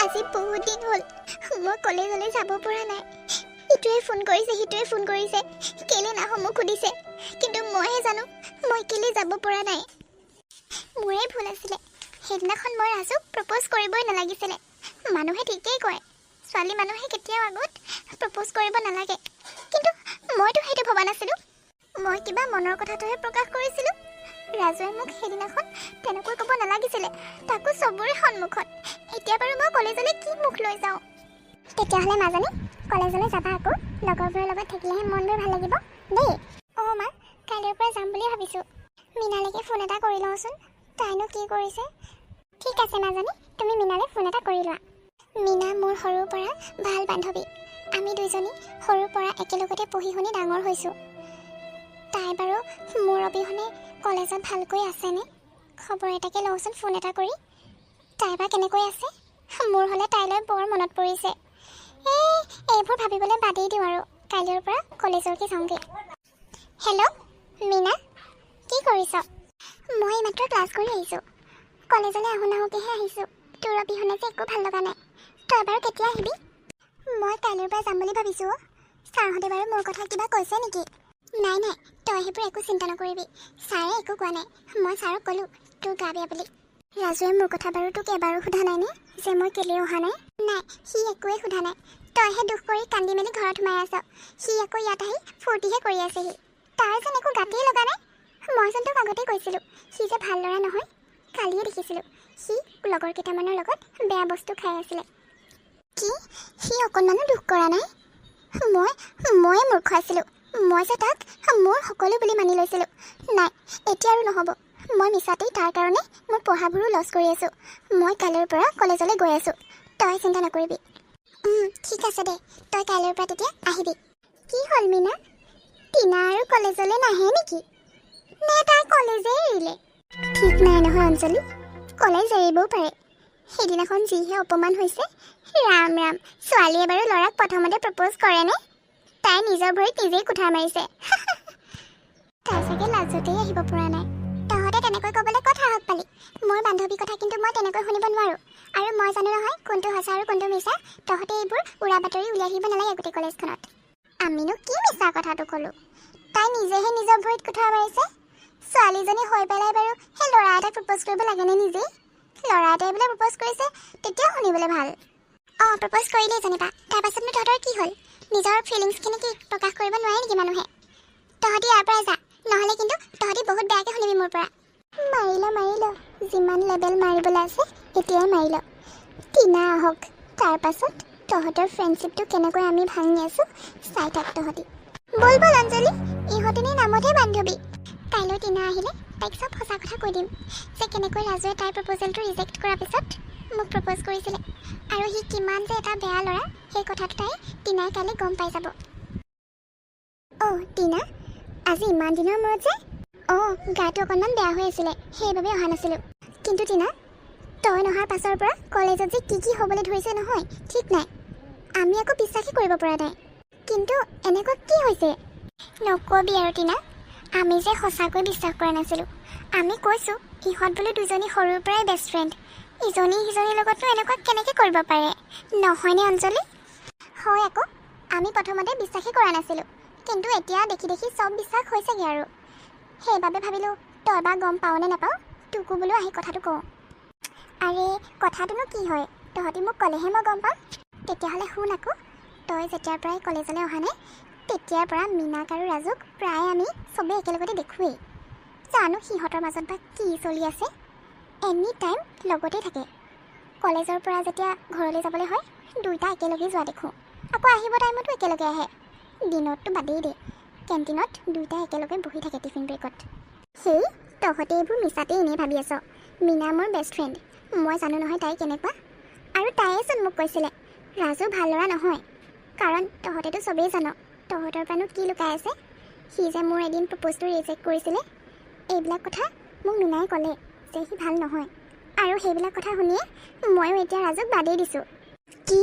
আজি বহুত দিন হ'ল মই কলেজলৈ যাব পৰা নাই। ইটোৱে ফোন কৰিছে, সিটোৱে ফোন কৰিছে, কেলে নাহো মোক সুধিছে, কিন্তু মইহে জানো মই কেলে যাব পৰা নাই। মোৰে ভুল আছিলে। সেইদিনাখন মই ৰাজুক প্ৰপ'জ কৰিবই নালাগিছিলে। মানুহে ঠিকেই কয়, ছোৱালী মানুহে কেতিয়াও আগত প্ৰপ'জ কৰিব নালাগে, কিন্তু মইতো সেইটো ভবা নাছিলোঁ। মই কিবা মনৰ কথাটোহে প্ৰকাশ কৰিছিলোঁ। ৰাজুৱে মোক সেইদিনাখন তেনেকৈ ক'ব নালাগিছিলে, তাকো চবৰে সন্মুখত। এতিয়া বাৰু মই কলেজলৈ কি মুখ লৈ যাওঁ? তেতিয়াহ'লে মাজনী কলেজলৈ যাবা আকৌ। লগৰবোৰৰ লগত থাকিলেহে মনবোৰ ভাল লাগিব দেই। অঁ মা, কাইলৈৰ পৰা যাম বুলি ভাবিছোঁ। মীনালৈকে ফোন এটা কৰি লওঁচোন, তাইনো কি কৰিছে। ঠিক আছে মাজনী, তুমি মীনালৈ ফোন এটা কৰি লোৱা। মীনা মোৰ সৰুৰ পৰা ভাল বান্ধৱী। আমি দুইজনী সৰুৰ পৰা একেলগতে পঢ়ি শুনি ডাঙৰ হৈছোঁ। তাই বাৰু মোৰ অবিহনে কলেজত ভালকৈ আছেনে? খবৰ এটাকে লওঁচোন ফোন এটা কৰি। তাই বা কেনেকৈ আছে? মোৰ হ'লে তাইলৈ বৰ মনত পৰিছে। এইবোৰ ভাবিবলৈ বাদেই দিওঁ আৰু কাইলৈৰ পৰা কলেজলৈকে যাওঁগৈ। হেল্ল' মীনা, কি কৰিছ? মই এইমাত্ৰ ক্লাছ কৰি আহিছোঁ। কলেজলৈ আহোঁ নাহোঁকৈহে আহিছোঁ। তোৰ অবিহনে যে একো ভাল লগা নাই। তই বাৰু কেতিয়া আহিবি? মই কাইলৈৰ পৰা যাম বুলি ভাবিছোঁ। ছাৰহঁতে বাৰু মোৰ কথা কিবা কৈছে নেকি? নাই নাই, তই সেইবোৰ একো চিন্তা নকৰিবি। ছাৰে একো কোৱা নাই। মই ছাৰক ক'লোঁ তোৰ গা বেয়া বুলি। ৰাজুৱে মোৰ কথা বাৰু তোক এবাৰো সোধা নাইনে যে মই কেলে অহা নাই? নাই, সি একোৱেই সোধা নাই। তইহে দুখ কৰি কান্দি মেলি ঘৰত সোমাই আছ। সি আকৌ ইয়াত আহি ফূৰ্তিহে কৰি আছেহি। তাৰ যেন একো গাতেই লগা নাই। মই যেন তোক আগতেই কৈছিলোঁ সি যে ভাল ল'ৰা নহয়। কালিয়ে দেখিছিলোঁ সি লগৰ কেইটামানৰ লগত বেয়া বস্তু খাই আছিলে। কি সি অকণমানো দুখ কৰা নাই? ময়ে মূৰ্খ আছিলোঁ। মই যে তাক মোৰ সকলো বুলি মানি লৈছিলোঁ। নাই, এতিয়া আৰু নহ'ব। মই মিছাতেই তাৰ কাৰণে মোৰ পঢ়াবোৰো লছ কৰি আছোঁ। মই কাইলৈৰ পৰা কলেজলৈ গৈ আছোঁ। তই চিন্তা নকৰিবি। ঠিক আছে দে, তই কাইলৈৰ পৰা তেতিয়া আহিবি। কি হ'ল মীনা, টিনা আৰু কলেজলৈ নাহে নেকি? নে তাই কলেজেই এৰিলে? ঠিক নাই নহয় অঞ্জলি, কলেজ এৰিবও পাৰে। সেইদিনাখন যিহে অপমান হৈছে। ৰাম ৰাম, ছোৱালীয়ে বাৰু ল'ৰাক প্ৰথমতে প্ৰপ'জ কৰেনে? তাই নিজৰ ভৰিত নিজেই কুঠাৰ মাৰিছে। তাই চাগে লাজতেই আহিব পৰা নাই। তহঁতে তেনেকৈ ক'বলৈ ক'ত সাহস পালি? মোৰ বান্ধৱীৰ কথা কিন্তু মই তেনেকৈ শুনিব নোৱাৰোঁ। আৰু মই জানো নহয় কোনটো সঁচা আৰু কোনটো মিছা। তহঁতে এইবোৰ উৰা বাতৰি উলিয়াই আহিব নালাগে গোটেই কলেজখনত। আমিনো কি মিছা কথাটো ক'লোঁ? তাই নিজেহে নিজৰ ভৰিত কুঠাৰ মাৰিছে। ছোৱালীজনী হৈ পেলাই বাৰু সেই ল'ৰা এটাক প্ৰপ'জ কৰিব লাগেনে নিজেই? ল'ৰা এটাই বোলে প্ৰপ'জ কৰিছে, তেতিয়াও শুনিবলৈ ভাল। প্ৰপ'জ কৰিলেই যেনিবা, তাৰপাছতনো তহঁতৰ কি হ'ল? নিজৰ ফিলিংছখিনি কি প্ৰকাশ কৰিব নোৱাৰে নেকি মানুহে? তহঁতি ইয়াৰ পৰা যা, নহ'লে কিন্তু তহঁতি বহুত বেয়াকৈ শুনিবি মোৰ পৰা। মাৰি ল, যিমান লেবেল মাৰিবলৈ আছে এতিয়াই মাৰি ল। টিনা আহক, তাৰপাছত তহঁতৰ ফ্ৰেণ্ডশ্বিপটো কেনেকৈ আমি ভাঙি আছোঁ চাই থাক তহঁতি। বল অঞ্জলি, ইহঁতেনে নামতহে বান্ধৱী। কাইলৈ টিনা আহিলে তাইক চব সঁচা কথা কৈ দিম যে কেনেকৈ ৰাজুৱে তাইৰ প্ৰপ'জেলটো ৰিজেক্ট কৰাৰ পিছত মোক প্ৰপ'জ কৰিছিলে। আৰু সি কিমান যে এটা বেয়া ল'ৰা সেই কথাটো টিনাই কাইলৈ গম পাই যাব। টিনা, আজি ইমান দিনৰ মূৰত যে? গাটো অকণমান বেয়া হৈ আছিলে, সেইবাবে অহা নাছিলোঁ। কিন্তু টিনা, তই নহাৰ পাছৰ পৰা কলেজত যে কি হ'বলৈ ধৰিছে নহয় ঠিক নাই। আমি আকৌ বিশ্বাসেই কৰিব পৰা নাই। কিন্তু এনেকুৱা কি হৈছে? নকবি আৰু টিনা, আমি যে সঁচাকৈ বিশ্বাস কৰা নাছিলোঁ। আমি কৈছোঁ ইহঁত বোলো দুজনী সৰুৰ পৰাই বেষ্ট ফ্ৰেণ্ড। ইজনী সিজনীৰ লগতনো এনেকুৱা কেনেকৈ কৰিব পাৰে? নহয়নে অঞ্জলি? হয় আকৌ, আমি প্ৰথমতে বিশ্বাসেই কৰা নাছিলোঁ। কিন্তু এতিয়া দেখি চব বিশ্বাস হৈছেগৈ আৰু। সেইবাবে ভাবিলোঁ তই বা গম পাওঁ নে নাপাওঁ, তোকো বোলো আহি কথাটো কওঁ। আৰে কথাটোনো কি হয়, তহঁতি মোক ক'লেহে মই গম পাম। তেতিয়াহ'লে শুন আকৌ, তই যেতিয়াৰ পৰাই কলেজলৈ অহা নাই তেতিয়াৰ পৰা মীনাক আৰু ৰাজুক প্ৰায় আমি চবেই একেলগতে দেখোৱেই। জানো সিহঁতৰ মাজত বা কি চলি আছে। এনি টাইম লগতে থাকে। কলেজৰ পৰা যেতিয়া ঘৰলৈ যাবলৈ হয় দুইটা একেলগেই যোৱা দেখোঁ। আকৌ আহিব টাইমতো একেলগে আহে। দিনততো বাদেই দে, কেণ্টিনত দুইটাই একেলগে বহি থাকে টিফিন ব্ৰেকত। তহঁতে এইবোৰ মিছাতেই এনেই ভাবি আছ। মীনা মোৰ বেষ্ট ফ্ৰেণ্ড। মই জানো নহয় তাই কেনেকুৱা। আৰু তাইয়েচোন মোক কৈছিলে ৰাজু ভাল ল'ৰা নহয়। কাৰণ তহঁতেতো চবেই জান তহঁতৰ পৰানো কি লুকাই আছে। সি যে মোৰ এদিন প্ৰপ'জটো ৰিজেক্ট কৰিছিলে, এইবিলাক কথা মোক মীনাই ক'লে যে সি ভাল নহয়। আৰু সেইবিলাক কথা শুনিয়ে ময়ো এতিয়া ৰাজুক বাদেই দিছোঁ। কি?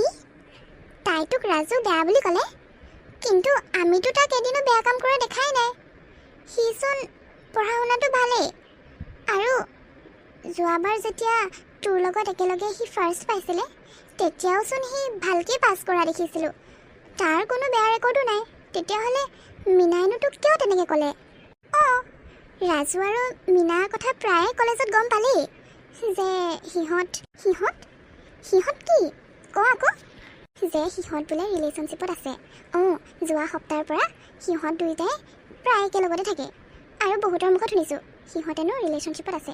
তাই তোক ৰাজু বেয়া বুলি ক'লে? কিন্তু আমিতো তাক এদিনো বেয়া কাম কৰা দেখাই নাই। সিচোন পঢ়া শুনাটো ভালেই। আৰু যোৱাবাৰ যেতিয়া তোৰ লগত একেলগে সি ফাৰ্ষ্ট পাইছিলে তেতিয়াওচোন সি ভালকৈ পাছ কৰা দেখিছিলোঁ। তাৰ কোনো বেয়া ৰেকৰ্ডো নাই। তেতিয়াহ'লে মীনাইনো তোক কিয় তেনেকৈ ক'লে? অঁ, ৰাজু আৰু মীনাৰ কথা প্ৰায়ে কলেজত গম পালেই যে সিহঁত কি ক আকৌ যে সিহঁত বোলে ৰিলেশ্যনশ্বিপত আছে। অঁ, যোৱা সপ্তাহৰ পৰা সিহঁত দুয়োটাই প্ৰায় একেলগতে থাকে আৰু বহুতৰ মুখত শুনিছোঁ সিহঁতেনো ৰিলেশ্যনশ্বিপত আছে।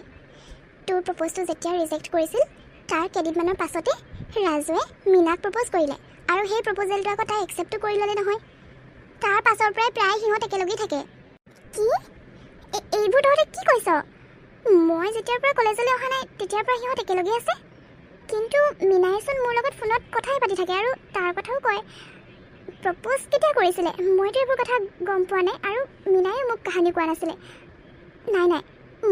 তোৰ প্ৰপ'জটো যেতিয়া ৰিজেক্ট কৰিছিল তাৰ কেইদিনমানৰ পাছতে ৰাজুৱে মীনাক প্ৰপ'জ কৰিলে আৰু সেই প্ৰপ'জেলটো আকৌ তাই একচেপ্টো কৰি ল'লে নহয়। তাৰ পাছৰ পৰাই প্ৰায় সিহঁত একেলগেই থাকে। কি এইবোৰ তহঁতে কি কৈছ? মই যেতিয়াৰ পৰা কলেজলৈ অহা নাই তেতিয়াৰ পৰা সিহঁত একেলগেই আছে। কিন্তু মীনাইচোন মোৰ লগত ফোনত কথাই পাতি থাকে আৰু তাৰ কথাও কয়। প্ৰপ'জ কেতিয়া কৰিছিলে? মইতো এইবোৰ কথা গম পোৱা নাই আৰু মীনাইও মোক কাহানি কোৱা নাছিলে। নাই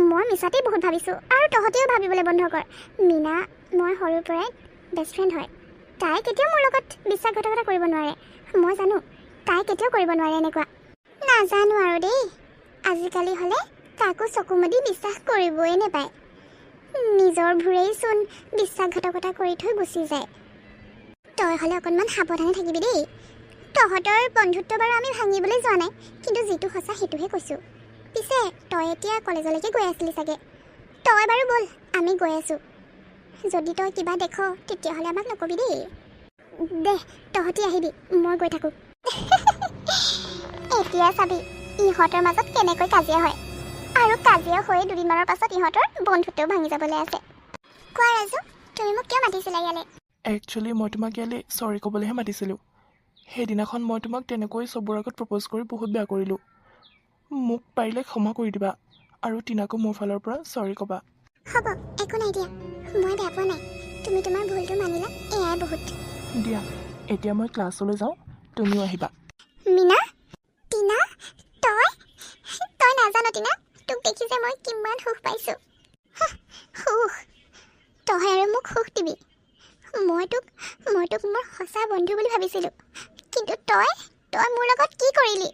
মই মিছাতেই বহুত ভাবিছোঁ আৰু তহঁতেও ভাবিবলৈ বন্ধ কৰ। মীনা মই সৰুৰ পৰাই বেষ্ট ফ্ৰেণ্ড হয়। তাই কেতিয়াও মোৰ লগত বিশ্বাসঘাতকতা কৰিব নোৱাৰে। মই জানো তাই কেতিয়াও কৰিব নোৱাৰে এনেকুৱা। নাজানো আৰু দেই, আজিকালি হ'লে কাকো চকু মুদি বিশ্বাস কৰিবই নাপায়। নিজৰ ভুৰেইচোন বিশ্বাসঘাতকতা কৰি থৈ গুচি যায়। তই হ'লে অকণমান সাৱধানে থাকিবি দেই। তহঁতৰ বন্ধুত্ব বাৰু আমি ভাঙিবলৈ যোৱা নাই, কিন্তু যিটো সঁচা সেইটোহে কৈছোঁ। পিছে তই এতিয়া কলেজলৈকে গৈ আছিলি চাগে। তই বাৰু ব'ল, আমি গৈ আছোঁ। যদি তই কিবা দেখ তেতিয়াহ'লে আমাক নকবি দেই। দে তহঁতি আহিবি, মই গৈ থাকোঁ। এতিয়া চাবি ইহঁতৰ মাজত কেনেকৈ কাজিয়া হয়, আৰু কাজিয়া হৈ দুদিনমানৰ পাছত ইহঁতৰ বন্ধুত্বও ভাঙি যাবলৈ আছে। কোৱা ৰাজু, তুমি মোক কিয় মাতিছিলা ইয়ালৈ? একচুৱেলি মই তোমাক ইয়ালৈ চৰি ক'বলৈহে মাতিছিলোঁ। সেইদিনাখন মই তোমাক তেনেকৈ চবৰ আগত প্ৰপ'জ কৰি বহুত বেয়া কৰিলোঁ। মোক পাৰিলে ক্ষমা কৰি দিবা আৰু টিনাকো মোৰ ফালৰ পৰা চৰি ক'বা। হ'ব, একো নাই দিয়া, মই বেয়া পোৱা নাই। তুমি তোমাৰ ভুলটো মানিলা, এয়াই বহুত। দিয়া, এতিয়া মই ক্লাছলৈ যাওঁ, তুমিও আহিবা। মীনা, টিনা, তই নাজানো টিনা, তোক দেখি যে মই কিমান সুখ পাইছোঁ। সুখ? তই আৰু মোক সুখ দিবি? মই তোক মোৰ সঁচা বন্ধু বুলি ভাবিছিলোঁ, কিন্তু তই মোৰ লগত কি কৰিলি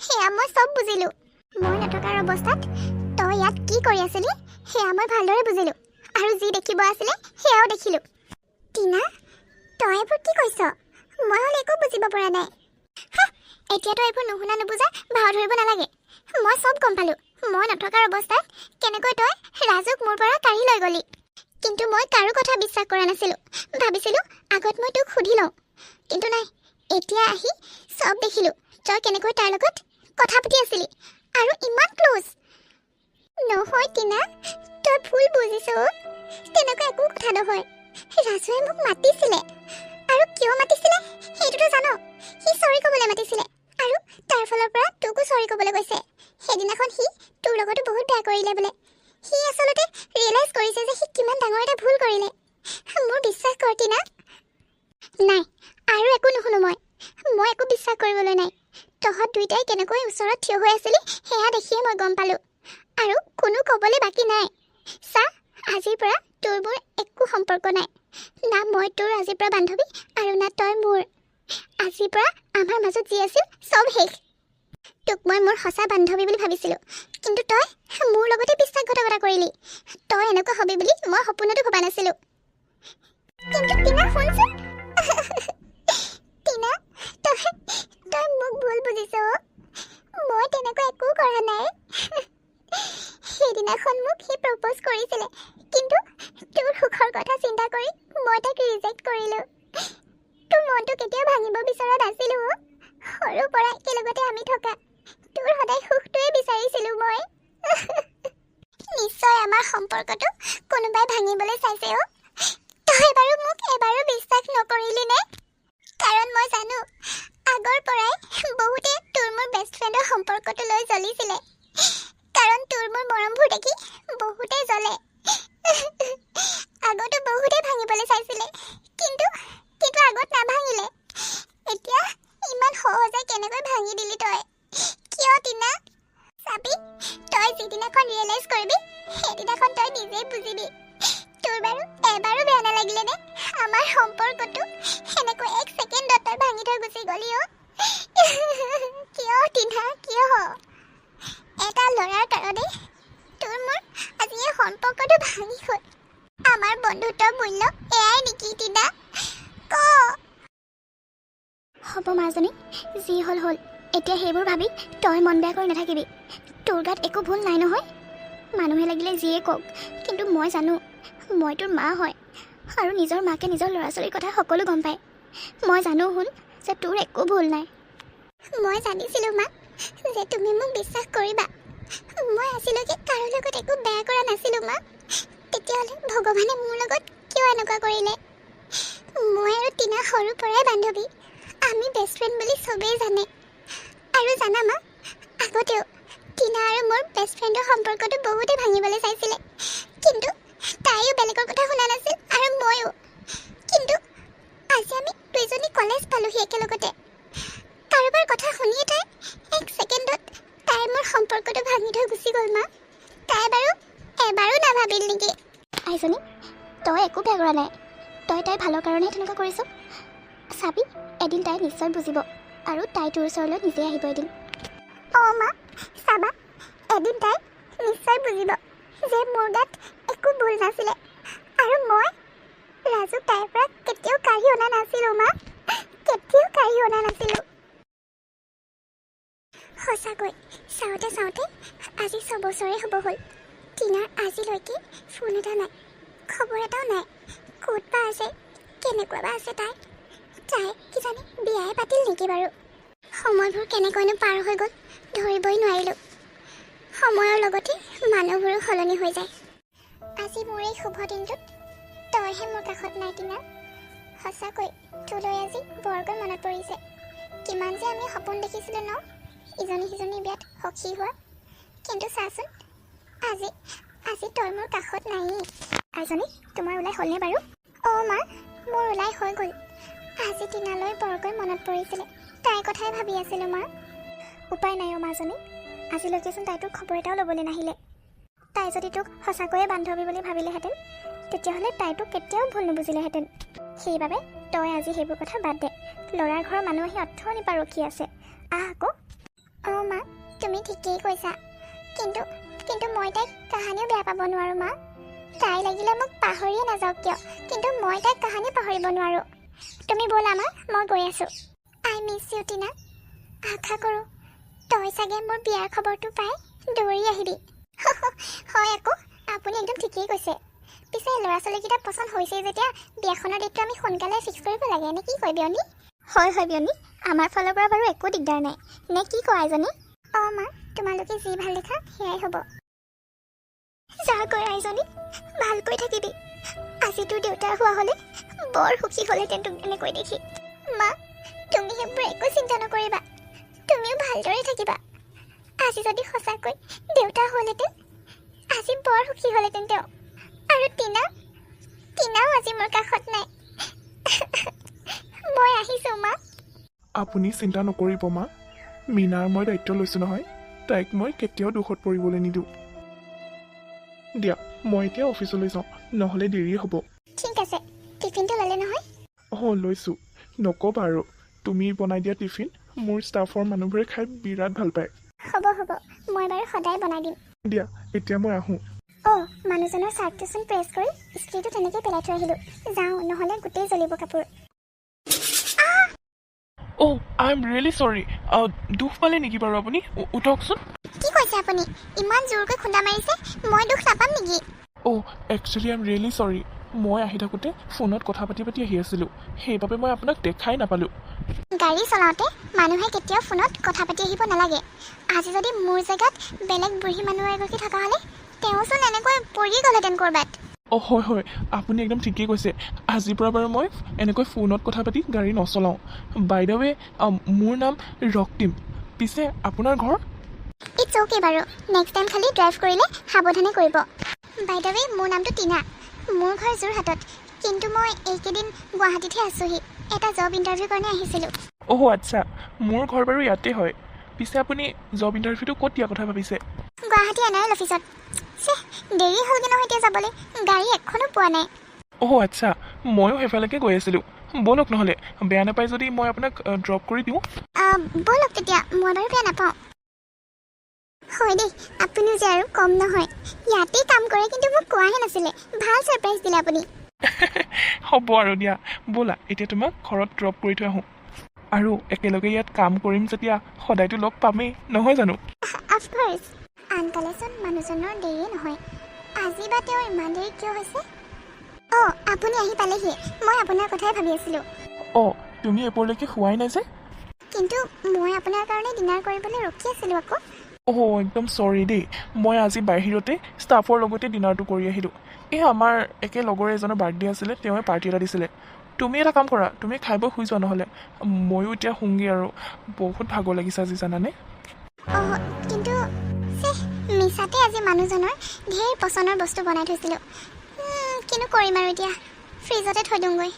সেয়া মই চব বুজিলোঁ। মই নথকাৰ অৱস্থাত তই ইয়াত কি কৰি আছিলি সেয়া মই ভালদৰে বুজিলোঁ, আৰু যি দেখিব আছিলে সেয়াও দেখিলোঁ। টিনা, তই এইবোৰ কি কৈছ? মই হ'লে একো বুজিব পৰা নাই। এতিয়াতো এইবোৰ নুশুনা নুবুজা ভাও ধৰিব নালাগে। মই চব গম পালোঁ। মই নথকাৰ অৱস্থাত কেনেকৈ তই ৰাজুক মোৰ পৰা কাঢ়ি লৈ গ'লি। কিন্তু মই কাৰো কথা বিশ্বাস কৰা নাছিলোঁ। ভাবিছিলোঁ আগত মই তোক সুধি লওঁ, কিন্তু নাই, এতিয়া আহি চব দেখিলোঁ তই কেনেকৈ তাৰ লগত কথা পাতি আছিলি, আৰু ইমান ক্ল'জ। নহয় টিনা, তই ভুল বুজিছ। তেনেকুৱা একো কথা নহয়। ৰাজুৱে মোক মাতিছিলে, আৰু কিয় মাতিছিলে সেইটোতো জান। সি চৰি ক'বলৈ মাতিছিলে, আৰু তাৰ ফালৰ পৰা তোকো চৰি ক'বলৈ কৈছে। সেইদিনাখন সি তোৰ লগতো বহুত বেয়া কৰিলে বোলে। সি আচলতে ৰিয়েলাইজ কৰিছে যে সি কিমান ডাঙৰ এটা ভুল কৰিলে। মোৰ বিশ্বাস কৰ টিনা। নাই, আৰু একো নুশুনো। মই একো বিশ্বাস কৰিবলৈ নাই। তহঁত দুইটাই কেনেকৈ ওচৰত থিয় হৈ আছিলি সেয়া দেখিয়ে মই গম পালোঁ, আৰু কোনো ক'বলৈ বাকী নাই। চা, আজিৰ পৰা তোৰ মোৰ একো সম্পৰ্ক নাই। না মই তোৰ আজিৰ পৰা বান্ধৱী, আৰু না তই মোৰ। আজিৰ পৰা আমাৰ মাজত যি আছিল চব শেষ। তোক মই মোৰ সঁচা বান্ধৱী বুলি ভাবিছিলোঁ, কিন্তু তই মোৰ লগতে বিশ্বাসঘাতকতা কৰিলি। তই এনেকুৱা হবি বুলি মই সপোনতো ভবা নাছিলোঁ। কিন্তু টিনা শুনচোন। টিনা, তই মোক ভুল বুজিছ। মই তেনেকুৱা একো কৰা নাই। সেইদিনাখন মোক সি প্ৰপ'জ কৰিছিলে, কিন্তু তোৰ সুখৰ কথা চিন্তা কৰি মই তাক ৰিজেক্ট কৰিলোঁ। তোৰ মনটো কেতিয়াও ভাঙিব বিচৰা নাছিলোঁ। সৰুৰ পৰা একেলগতে আমি থকা, তোৰ সদায় সুখটোৱে বিচাৰিছিলোঁ মই। নিশ্চয় আমাৰ সম্পৰ্কটো কোনোবাই ভাঙিবলৈ চাইছে। তই বাৰু মোক এবাৰো বিশ্বাস নকৰিলি নে? কাৰণ মই জানো আগৰ পৰাই বহুতে তোৰ মোৰ বেষ্ট ফ্ৰেণ্ডৰ সম্পৰ্কটো লৈ জ্বলিছিলে। কাৰণ তোৰ মোৰ মৰমবোৰ দেখি বহুতে জ্বলে। আগতো বহুতে ভাঙিবলৈ চাইছিলে, কিন্তু আগত নাভাঙিলে। এতিয়া ইমান সহজে কেনেকৈ ভাঙি দিলি তই? কিয় টিনা? চাবি, তই যিদিনাখন ৰিয়েলাইজ কৰিবি সেইদিনাখন তই নিজেই বুজিবি। তোৰ বাৰু এবাৰো বেয়া নালাগিলে নে আমাৰ সম্পৰ্কটো সেনেকৈ এক ছেকেণ্ডত তই ভাঙি থৈ গুচি গলি? কিয় টিনা, কিয়? এটা ল'ৰাৰ কাৰণে তোৰ মোৰ আজি এই সম্পৰ্কটো ভাঙি গ'ল। আমাৰ বন্ধুত্বৰ মূল্য এয়াই নেকি টিনা? ক। হ'ব মাজনী, যি হ'ল হ'ল। এতিয়া সেইবোৰ ভাবি তই মন বেয়া কৰি নাথাকিবি। তোৰ গাত একো ভুল নাই নহয়। মানুহে লাগিলে যিয়ে কওক, কিন্তু মই জানো মই তোৰ মা হয়, আৰু নিজৰ মাকে নিজৰ ল'ৰা ছোৱালীৰ কথা সকলো গম পায়। মই জানো শুন যে তোৰ একো ভুল নাই। মই জানিছিলোঁ মা যে তুমি মোক বিশ্বাস কৰিবা। মই আজিলৈকে কাৰো লগত একো বেয়া কৰা নাছিলোঁ মা। তেতিয়াহ'লে ভগৱানে মোৰ লগত কিয় এনেকুৱা কৰিলে? মই আৰু টিনা সৰুৰ পৰাই বান্ধৱী। আমি বেষ্ট ফ্ৰেণ্ড বুলি চবেই জানে। আৰু জানা মা, আগতেও টিনা আৰু মোৰ বেষ্ট ফ্ৰেণ্ডৰ সম্পৰ্কটো বহুতে ভাঙিবলৈ চাইছিলে, কিন্তু তাইও বেলেগৰ কথা শুনা নাছিল আৰু ময়ো। কিন্তু আজি আমি দুইজনী কলেজ পালোহি একেলগতে। কাৰোবাৰ কথা শুনিয়ে তাই এক ছেকেণ্ডত তাই মোৰ সম্পৰ্কটো ভাঙি থৈ গুচি গ'ল মা। তাই বাৰু এবাৰো নাভাবিল নেকি? আইজনী, তই একো বেয়া কৰা নাই। তই তাইৰ ভালৰ কাৰণেহে তেনেকুৱা কৰিছ। চাবি, এদিন তাই নিশ্চয় বুজিব আৰু তাই তোৰ ওচৰলৈ নিজে আহিব এদিন। অঁ মা, চাবা, এদিন তাই নিশ্চয় বুজিব যে মোৰ গাত একো ভুল নাছিলে, আৰু মই ৰাজুক তাইৰ পৰা কেতিয়াও কাঢ়ি অনা নাছিলোঁ মা। কেতিয়াও কাঢ়ি অনা নাছিলোঁ। সঁচাকৈ চাওঁতে চাওঁতে আজি 6 বছৰে হ'ব হ'ল। টিনাৰ আজিলৈকে ফোন এটা নাই, খবৰ এটাও নাই। ক'ত বা আছে, কেনেকুৱা বা আছে তাই? তাই কিজানি বিয়াই পাতিল নেকি বাৰু? সময়বোৰ কেনেকৈনো পাৰ হৈ গ'ল ধৰিবই নোৱাৰিলোঁ। সময়ৰ লগতে মানুহবোৰো সলনি হৈ যায়। আজি মোৰ এই শুভ দিনটোত তইহে মোৰ কাষত নাই টিনা। সঁচাকৈ তোলৈ আজি বৰকৈ মনত পৰিছে। কিমান যে আমি সপোন দেখিছিলোঁ ন, ইজনী সিজনীৰ বিয়াত সখী হোৱা। কিন্তু চাচোন, আজি আজি তই মোৰ কাষত নায়েই। আইজনী, তোমাৰ ওলাই হ'লনে বাৰু? অঁ মা, মোৰ ওলাই হৈ গ'ল। আজি টিনালৈ বৰকৈ মনত পৰিছিলে। তাইৰ কথাই ভাবি আছিলোঁ মা। উপায় নাই অ' মাজনী, আজিলৈকেচোন তাই তোৰ খবৰ এটাও ল'বলৈ নাহিলে। তাই যদি তোক সঁচাকৈয়ে বান্ধৱী বুলি ভাবিলেহেঁতেন, তেতিয়াহ'লে তাই তোক কেতিয়াও ভুল নুবুজিলেহেঁতেন। সেইবাবে তই আজি সেইবোৰ কথা বাদ দে। ল'ৰাৰ ঘৰৰ মানুহ আহি অথনিৰ পৰা ৰখি আছে, আহ আকৌ। অঁ মা, তুমি ঠিকেই কৈছা। কিন্তু মই তাইক কাহানিও বেয়া পাব নোৱাৰোঁ মা। তাই লাগিলে মোক পাহৰিয়ে নাযাওক কিয়, কিন্তু মই তাইক কাহানিও পাহৰিব নোৱাৰোঁ। তুমি ব'লা মা, মই গৈ আছোঁ। I miss you Tina. আশা কৰোঁ তই চাগে মোৰ বিয়াৰ খবৰটো পাই দৌৰি আহিবি। হয় আকৌ, আপুনি একদম ঠিকেই কৈছে। পিছে ল'ৰা ছোৱালীকেইটা পচন্দ হৈছেই যেতিয়া বিয়াখনৰ ডেটটো আমি সোনকালে ফিক্স কৰিব লাগে, নে কি কয় বিয়নী? হয় বিয়নী, আমাৰ ফালৰ পৰা বাৰু একো দিগদাৰ নাই, নে কি কয় আইজনী? অঁ মা, তোমালোকে যি ভাল দেখা সেয়াই হ'ব। যাগৈ আইজনী, ভালকৈ থাকিবি। আজি তোৰ দেউতাৰ হোৱা হ'লে বৰ সুখী হ'লেহেঁতেন তোক এনেকৈ দেখি। মা, তুমি সেইবোৰ একো চিন্তা নকৰিবা, তুমিও ভালদৰে থাকিবা। আজি যদি সঁচাকৈ দেউতা হ'লহেঁতেন, আজি বৰ সুখী হ'লহেঁতেন তেওঁ। আৰু টিনাও আজি মোৰ কাষত নাই। মই আহিছোঁ মা। আপুনি চিন্তা নকৰিব মা, মীনাৰ মই দায়িত্ব লৈছোঁ নহয়। তাইক মই কেতিয়াও দুখত পৰিবলৈ নিদিওঁ। দিয়া, মই এতিয়া অফিচলৈ যাওঁ, নহ'লে দেৰি হ'ব। ঠিক আছে, টিফিনটো ল'লে নহয়? অঁ লৈছোঁ। নক'বা আৰু, তুমি বনাই দিয়া টিফিন মোৰ ষ্টাফৰ মানুহবোৰে খাই বিৰাট ভাল পায়। হ'ব, মই বাৰু সদায় বনাই দিম। দিয়া, এতিয়া মই আহোঁ। অঁ, মানুহজনৰ চাৰ্টটোচোন প্ৰেছ কৰি ইস্ত্ৰিটো তেনেকৈ পেলাই থৈ আহিলোঁ। যাওঁ, নহ'লে গোটেই জ্বলিব কাপোৰ। অ' আই এম ৰিয়েলি চৰি। দুখ পালে নেকি বাৰু আপুনি? উঠকচোন। কি কৈছে আপুনি? ইমান জোৰকৈ খুন্দা মাৰিছে, মই দুখ নাপাম নেকি? অ' একচুৱেলি আই এম ৰিয়েলি চৰি। মই আহি থাকোঁতে ফোনত কথা পাতি আহি আছিলোঁ, সেইবাবে মই আপোনাক দেখাই নাপালোঁ। গাড়ী চলাওঁতে মানুহে কেতিয়াও ফোনত কথা পাতি আহিব নালাগে। আজি যদি মোৰ জেগাত বেলেগ বুঢ়ী মানুহ এগৰাকী থকা হ'লে তেওঁচোন এনেকৈ পৰি গ'লহেঁতেন ক'ৰবাত। অঁ হয়, আপুনি একদম ঠিকেই কৈছে। আজিৰ পৰা বাৰু মই এনেকৈ ফোনত কথা পাতি গাড়ী নচলাওঁ। বাই দ্য ৱে, মোৰ নাম ৰক্তিম। পিছে আপোনাৰ ঘৰ? ইটছ অ'কে বাৰু, নেক্সট টাইম খালি ড্ৰাইভ কৰিলে সাৱধানে কৰিব। বাই দ্য ৱে, মোৰ নামটো টিনা। মোৰ ঘৰ যোৰহাটত, কিন্তু মই এইকেইদিন গুৱাহাটীতহে আছোঁহি। এটা জব ইণ্টাৰভিউৰ কাৰণে আহিছিলোঁ। অ' আচ্ছা, মোৰ ঘৰ বাৰু ইয়াতে হয়। পিছে আপুনি জব ইণ্টাৰভিউটো ক'ত দিয়া কথা ভাবিছে? গুৱাহাটী NRL অফিচত। দেৰি হ'লগৈ নহয় এতিয়া যাবলৈ, গাড়ী এখনো পোৱা নাই। অ' আচ্ছা, ময়ো সেইফালেকে গৈ আছিলোঁ। ব'লক নহ'লে, বেয়া নাপায় যদি মই আপোনাক ড্ৰপ কৰি দিওঁ। ব'লক তেতিয়া, মই বাৰু বেয়া নাপাওঁ। হয় দেই, আপুনিও যে আৰু কম নহয়। ইয়াতেই কাম কৰে কিন্তু মোক কোৱাহে নাছিলে। ভাল ছাৰপ্ৰাইজ দিলে আপুনি। হ'ব আৰু দিয়া, ব'লা এতিয়া তোমাক ঘৰত ড্ৰপ কৰি থৈ আহোঁ। আৰু একেলগে ইয়াত কাম কৰিম যেতিয়া সদায়তো লগ পামেই, নহয় জানো? অফক'ৰ্ছ। আনকালেচোন মানুহজনৰ দেৰিয়ে নহয়। আজি বা তেওঁৰ ইমান দেৰি কিয় হৈছে? অঁ, আপুনি আহি পালেহি। মই আপোনাৰ কথাই ভাবি আছিলোঁ। অঁ, তুমি এপৰলৈকে শোৱাই নাই যে? কিন্তু মই আপোনাৰ কাৰণে ডিনাৰ কৰিবলৈ ৰখি আছিলোঁ আকৌ। অঁ, একদম চৰি দেই, মই আজি বাহিৰতে ষ্টাফৰ লগতে ডিনাৰটো কৰি আহিলোঁ। এই আমাৰ একে লগৰ এজনৰ বাৰ্থডে আছিলে, তেওঁৱে পাৰ্টি এটা দিছিলে। তুমি এটা কাম কৰা, তুমি খাই বৈ শুই যোৱা নহ'লে। ময়ো এতিয়া শুওঁগৈ আৰু বহুত ভাগৰ লাগিছে আজি, জানানে? অঁ, কিন্তু মিছাতে আজি মানুহজনৰ ঢেৰ পচন্দৰ বস্তু বনাই থৈছিলোঁ। কিনো কৰিম আৰু এতিয়া, ফ্ৰিজতে থৈ দিওঁগৈ।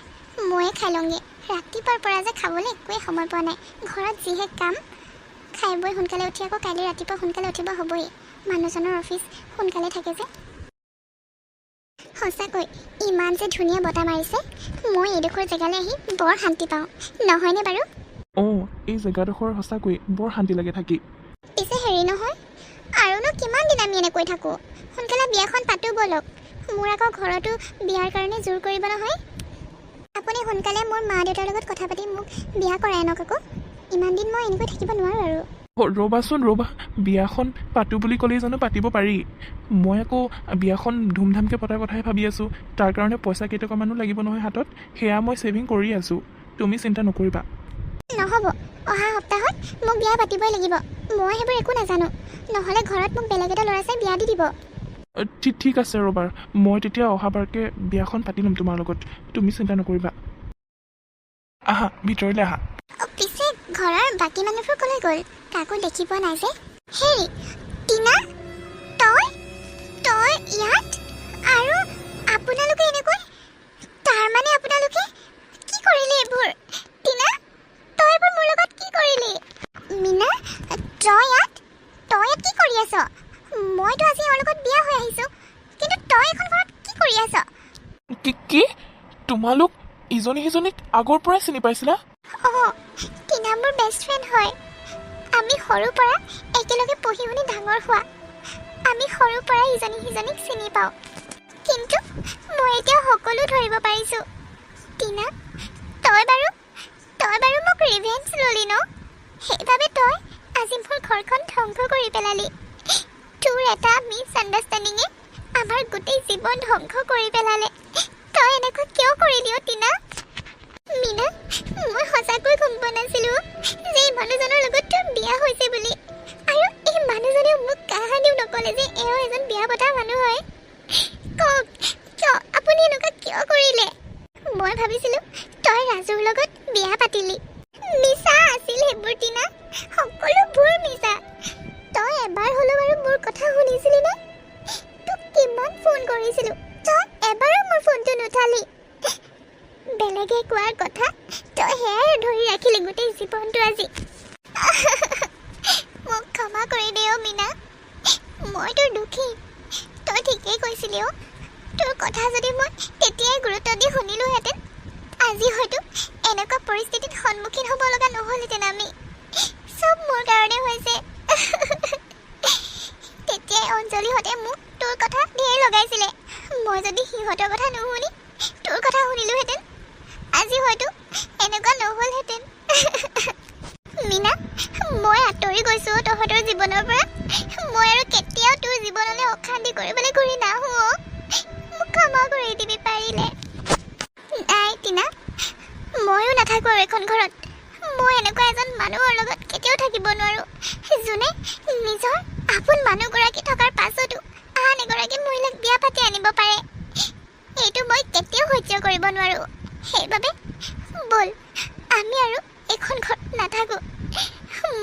ময়ে খাই লওঁগৈ। ৰাতিপুৱাৰ পৰা যে খাবলৈ একোৱেই সময় পোৱা নাই। ঘৰত যিহে কাম। খাই বৈ সোনকালে উঠি আকৌ কাইলৈ ৰাতিপুৱা সোনকালে উঠিব হ'বই। মানুহজনৰ অফিচ সোনকালে থাকে যে। সঁচাকৈ ইমান যে ধুনীয়া বতাহ মাৰিছে। মই এইডোখৰ জেগালৈ আহি বৰ শান্তি পাওঁ, নহয়নে বাৰু? অঁ, এই জেগাডোখৰ সঁচাকৈ বৰ শান্তি লাগে থাকি। পিছে হেৰি নহয়, আৰুনো কিমান দিন আমি এনেকৈ থাকোঁ? সোনকালে বিয়াখন পাতোঁ ব'লক। মোৰ আকৌ ঘৰতো বিয়াৰ কাৰণে জোৰ কৰিব নহয়। আপুনি সোনকালে মোৰ মা দেউতাৰ লগত কথা পাতি মোক বিয়া কৰাই আনক আকৌ। ইমান দিন মই এনেকৈ থাকিব নোৱাৰোঁ আৰু। ৰ'বাচোন ৰ'বা, বিয়াখন পাতোঁ বুলি ক'লেই জানো পাতিব পাৰি? মই আকৌ বিয়াখন ধুমধামকৈ পতাৰ কথাই ভাবি আছোঁ। তাৰ কাৰণে পইচা কেইটকামানো লাগিব নহয় হাতত, সেয়া মই ছেভিং কৰি আছোঁ। তুমি চিন্তা নকৰিবা। নহ'ব, অহা সপ্তাহত মোক বিয়া পাতিবই লাগিব। মই সেইবোৰ একো নাজানো। নহ'লে ঘৰত মোক বেলেগ এটা ল'ৰা চাই বিয়া দি দিব। ঠিক আছে ৰ'বা, মই তেতিয়া অহাবাৰকৈ বিয়াখন পাতি ল'ম তোমাৰ লগত। তুমি চিন্তা নকৰিবা। আহা, ভিতৰলৈ আহা। পিছে ঘৰৰ বাকী মানুহবোৰ ক'লৈ গ'ল? কাকো দেখি পোৱা নাই যে। হেই টিনা, তই ইয়াত? আৰু আপোনালোকে এনেকৈ? তাৰমানে আপোনালোকে কি কৰিলে এইবোৰ? টিনা, তই এইবোৰ মোৰ লগত কি কৰিলি? মীনা, তই ইয়াত কি কৰি আছ? মইতো আজি এওঁৰ লগত বিয়া হৈ আহিছোঁ, কিন্তু তই এখন ঘৰত কি কৰি আছ? কি তোমালোক ইজনী সিজনীক আগৰ পৰাই চিনি পাইছিলা? অঁ, টিনা মোৰ বেষ্ট ফ্ৰেণ্ড হয়। আমি সৰুৰ পৰা একেলগে পঢ়ি শুনি ডাঙৰ হোৱা। আমি সৰুৰ পৰাই ইজনী সিজনীক চিনি পাওঁ। কিন্তু মই এতিয়া সকলো ধৰিব পাৰিছোঁ। টিনা, তই বাৰু মোক ৰিভেঞ্জ ল'লি ন? সেইবাবে তই আজি মোৰ ঘৰখন ধ্বংস কৰি পেলালি। তোৰ এটা মিছআণ্ডাৰষ্টেণ্ডিঙে আমাৰ গোটেই জীৱন ধ্বংস কৰি পেলালে। তই এনেকৈ কিয় কৰিলি অ' টিনা? মীনা, মই সঁচাকৈ গম পোৱা নাছিলোঁ যে এই মানুহজনৰ লগত তোৰ বিয়া হৈছে বুলি। আৰু এই মানুহজনেও মোক কাহানিও নক'লে যে এওঁ এজন বিয়া পতা মানুহ হয়। কওক, কিয় আপুনি এনেকুৱা কিয় কৰিলে? মই ভাবিছিলোঁ তই ৰাজুৰ লগত বিয়া পাতিলি। মিছা আছিল সেইবোৰ টিনা, সকলোবোৰ মিছা। তই এবাৰ হ'লেও বাৰু মোৰ কথা শুনিছিলি নে? তোক কিমান ফোন কৰিছিলোঁ, তই এবাৰো মোৰ ফোনটো নুঠালি। বেলেগে কোৱাৰ কথা তই সেয়াই ধৰি ৰাখিলি গোটেই জীৱনটো আজি। মোক ক্ষমা কৰি দে অ' মীনা, মই তোৰ দুখী। তই ঠিকেই কৈছিলি অ'। তোৰ কথা যদি মই তেতিয়াই গুৰুত্ব দি শুনিলোহেঁতেন, আজি হয়তো এনেকুৱা পৰিস্থিতিত সন্মুখীন হ'ব লগা নহ'লহেঁতেন আমি। চব মোৰ কাৰণে হৈছে। তেতিয়াই অঞ্জলিহঁতে মোক তোৰ কথা ঢেৰ লগাইছিলে। মই যদি সিহঁতৰ কথা নুশুনি তোৰ কথা শুনিলোহেঁতেন, আজি হয়তো এনেকুৱা নহ'লহেঁতেন। মীনা, মই আঁতৰি গৈছোঁ তহঁতৰ জীৱনৰ পৰা। মই আৰু কেতিয়াও তোৰ জীৱনলৈ অশান্তি কৰিবলৈ ঘূৰি নাহোঁ। মোক ক্ষমা কৰি দিবি পাৰিলে। নাই টিনা, ময়ো নাথাকোঁ আৰু এখন ঘৰত। মই এনেকুৱা এজন মানুহৰ লগত কেতিয়াও থাকিব নোৱাৰোঁ, যোনে নিজৰ আপোন মানুহগৰাকী থকাৰ পাছতো আন এগৰাকী মহিলাক বিয়া পাতি আনিব পাৰে। এইটো মই কেতিয়াও সহ্য কৰিব নোৱাৰোঁ। সেইবাবে ব'ল, আমি আৰু এখন ঘৰত নাথাকোঁ।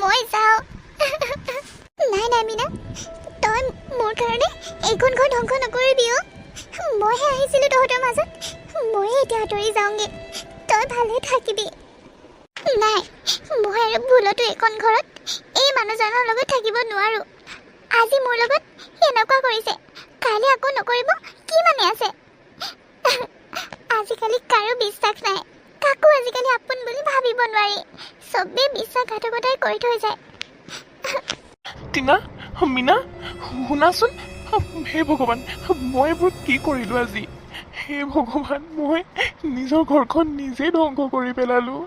মই যাওঁ। নাই মীনা, তই মোৰ কাৰণে এইখন ঘৰ ধ্বংস নকৰিবি অ'। মইহে আহিছিলোঁ তহঁতৰ মাজত, ময়ে এতিয়া আঁতৰি যাওঁগৈ। তই ভালে থাকিবি। নাই, মই আৰু ভুলতো এইখন ঘৰত এই মানুহজনৰ লগত থাকিব নোৱাৰোঁ। আজি মোৰ লগত এনেকুৱা কৰিছে, কাইলৈ আকৌ নকৰিব কি মানে আছে? আজিকালি কাৰো বিশ্বাস নাই, কাকো আজিকালি আপোন বুলি ভাবিব নোৱাৰি। চবেই বিশ্বাসঘাতকতাই কৰি থৈ যায়। টিনা, মীনা শুনাচোন হে ভগৱান মই এইবোৰ কি কৰিলোঁ আজি হে ভগৱান মই নিজৰ ঘৰখন নিজেই ধ্বংস কৰি পেলালোঁ